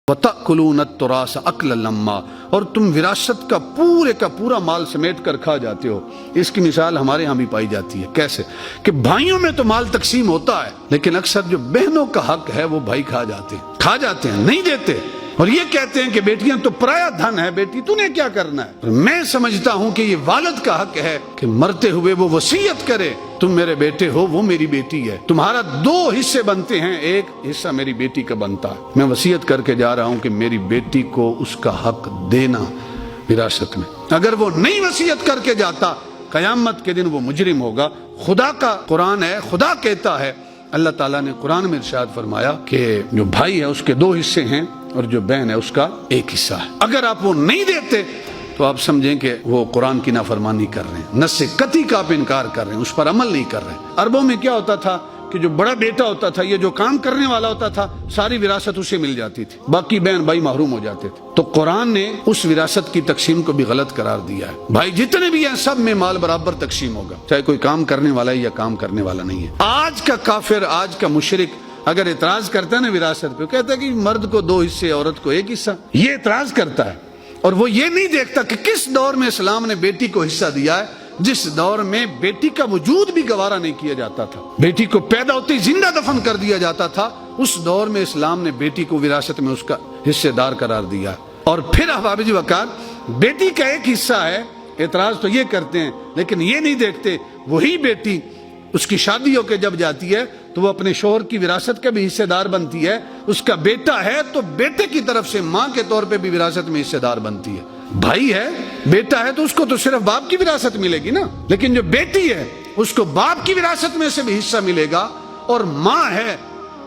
وَتَأْكُلُونَ التُّرَاثَ أَكْلًا لَمًّا، اور تم وراثت کا پورا مال سمیٹ کر کھا جاتے ہو۔ اس کی مثال ہمارے ہاں بھی پائی جاتی ہے۔ کیسے کہ بھائیوں میں تو مال تقسیم ہوتا ہے، لیکن اکثر جو بہنوں کا حق ہے وہ بھائی کھا جاتے ہیں، نہیں دیتے، اور یہ کہتے ہیں کہ بیٹیاں تو پرایا دھن ہے، بیٹی تو نے کیا کرنا ہے۔ میں سمجھتا ہوں کہ یہ والد کا حق ہے کہ مرتے ہوئے وہ وصیت کرے، تم میرے بیٹے ہو، وہ میری بیٹی ہے، تمہارا 2 حصے بنتے ہیں، ایک حصہ میری بیٹی کا بنتا ہے، میں وصیت کر کے جا رہا ہوں کہ میری بیٹی کو اس کا حق دینا وراثت میں۔ اگر وہ نہیں وصیت کر کے جاتا، قیامت کے دن وہ مجرم ہوگا۔ خدا کا قرآن ہے، خدا کہتا ہے، اللہ تعالیٰ نے قرآن میں ارشاد فرمایا کہ جو بھائی ہے اس کے 2 حصے ہیں اور جو بہن ہے اس کا 1 حصہ ہے۔ اگر آپ وہ نہیں دیتے تو آپ سمجھیں کہ وہ قرآن کی نافرمانی کر رہے ہیں، نص قطعی کا آپ انکار کر رہے ہیں، اس پر عمل نہیں کر رہے ہیں۔ عربوں میں کیا ہوتا تھا کہ جو بڑا بیٹا ہوتا تھا، یہ جو کام کرنے والا ہوتا تھا، ساری وراثت اسے مل جاتی تھی، باقی بہن بھائی محروم ہو جاتے تھے۔ تو قرآن نے اس وراثت کی تقسیم کو بھی غلط قرار دیا ہے۔ بھائی جتنے بھی ہیں سب میں مال برابر تقسیم ہوگا، چاہے کوئی کام کرنے والا ہے یا کام کرنے والا نہیں ہے۔ آج کا کافر، آج کا مشرک اگر اعتراض کرتا ہے نا وراثت پہ، کہتا ہے کہ مرد کو 2 حصے، عورت کو 1 حصہ، یہ اعتراض کرتا ہے، اور وہ یہ نہیں دیکھتا کہ کس دور میں اسلام نے بیٹی کو حصہ دیا ہے، جس دور میں بیٹی کا وجود بھی گوارا نہیں کیا جاتا تھا، بیٹی کو پیدا ہوتے ہی زندہ دفن کر دیا جاتا تھا، اس دور میں اسلام نے بیٹی کو وراثت میں اس کا حصے دار قرار دیا۔ اور پھر احباب جی وقار، بیٹی کا 1 حصہ ہے، اعتراض تو یہ کرتے ہیں، لیکن یہ نہیں دیکھتے وہی بیٹی اس کی شادی ہو کے جب جاتی ہے تو وہ اپنے شوہر کی وراثت کا بھی حصے دار بنتی ہے، اس کا بیٹا ہے تو بیٹے کی طرف سے ماں کے طور پہ بھی وراثت میں حصے دار بنتی ہے۔ بھائی ہے، بیٹا ہے تو اس کو تو صرف باپ کی وراثت ملے گی نا، لیکن جو بیٹی ہے اس کو باپ کی وراثت میں سے بھی حصہ ملے گا، اور ماں ہے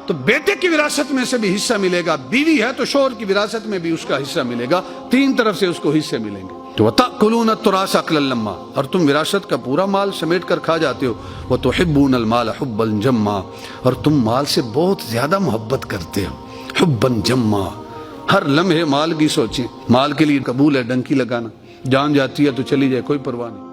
تو بیٹے کی وراثت میں سے بھی حصہ ملے گا، بیوی ہے تو شوہر کی وراثت میں بھی اس کا حصہ ملے گا، 3 طرف سے اس کو حصے ملیں گے۔ تو وَتَأْكُلُونَ التُّرَاثَ أَكْلًا لَمًّا، اور تم وراثت کا پورا مال سمیٹ کر کھا جاتے ہو، وَتُحِبُّونَ الْمَالَ حُبًّا جَمًّا، اور تم مال سے بہت زیادہ محبت کرتے ہو، حُبًّا جَمًّا، ہر لمحے مال کی سوچیں، مال کے لیے قبول ہے ڈنکی لگانا، جان جاتی ہے تو چلی جائے کوئی پرواہ نہیں۔